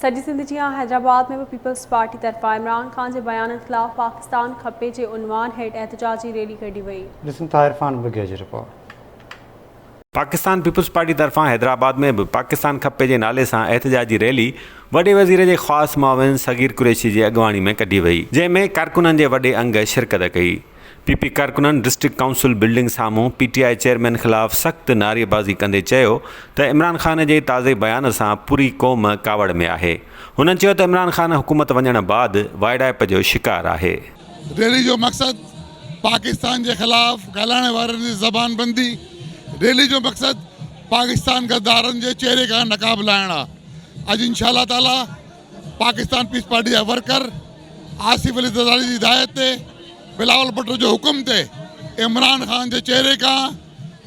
सॼी सिंध जी हैदराबाद में peoples party तरफ़ां इमरान खान के बयान खिलाफ़ पाकिस्तान खपे जे उनवान हेठ एहतजाजी रैली कढी वई। पाकिस्तान पीपल्स पार्टी तरफ़ां हैदराबाद में भी पाकिस्तान खपे जे नाले सां एहतजाजी रैली वॾे वज़ीर जे ख़ासि मुआविन सगीर कुरैशी जी अॻवानी में कढी वई, जंहिंमें कारकुननि जे वॾे अंग शिरकत कई। पीपी कारकुननि डिस्ट्रिक्ट काउंसिल बिल्डिंग साम्हूं पीटीआई चेयरमैन ख़िलाफ़ सख़्त नारेबाज़ी कंदे चयो त इमरान खान जे ताज़े बयान सां पूरी क़ौम कावड़ में आहे। हुननि चयो त इमरान खान हुकूमत वञण बाद वाइड़ाइप जो शिकार आहे। रैली जो मक़सदु पाकिस्तान के ख़िलाफ़ ॻाल्हाइण वारनि जी ज़बान बंदी, रैली जो मक़सदु पाकिस्तान गद्दारनि जे चेहरे का नकाब लाइण आहे। अॼु इंशाअल्लाह ताला पाकिस्तान पीस पार्टी जा वर्कर आसिफ अली ज़रदारी जी हिदायत ते बिलावल भुट्टो जो हुक्म थे इमरान खान के चेहरे का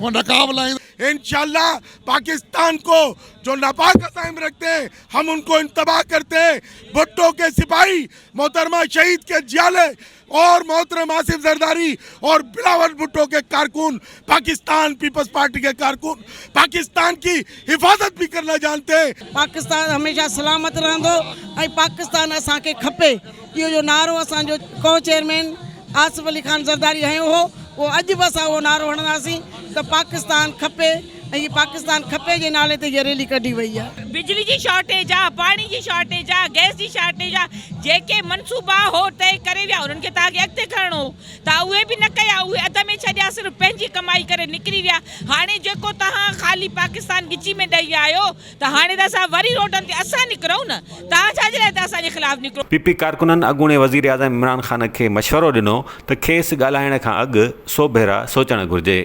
वो नकाब लाएंगे। इंशाअल्लाह पाकिस्तान को जो नापाक अज़ाइम रखते हैं हम उनको इंतबाह करते हैं। भुट्टो के सिपाही मोहतरमा शहीद के जियाले और मोहतरम आसिफ जरदारी और बिलावल भुट्टो के कारकुन, पाकिस्तान पीपल्स पार्टी के कारकुन पाकिस्तान की हिफाजत भी करना जानते हैं। पाकिस्तान हमेशा सलामत रहंदो ऐं पाकिस्तान असांखे खपे। इहो जो नारो असांजो को चेयरमैन आसिफ अली खान जरदारी हयो हो, वो अॼु बि असां उहो नारो हणंदासीं त पाकिस्तान खपे ऐं ये पाकिस्तान खपे जे नाले ते ये रैली कढी वई आहे। बिजली की शॉर्टेज आहे, पानी की शॉर्टेज आहे, गैस की शॉर्टेज आहे, जेके मनसूबा हो तय करे विया उन्हनि खे तव्हांखे अॻिते खणणो हो त उहे बि न कया, उहे अध में छॾिया, सिर्फ़ु पंहिंजी कमाई करे निकिरी विया। हाणे जेको तव्हां ख़ाली पाकिस्तान गिची में ॾेई आयो त हाणे त असां वरी रोडनि ते असां निकिरूं न, तव्हां छाजे लाइ त असांजे ख़िलाफ़ु निकिरो। पीपी कारकुननि अॻूणे वज़ीर आज़म इमरान खान खे मशवरो ॾिनो त खेसि ॻाल्हाइण खां अॻु 100 भेरा सोचणु घुरिजे।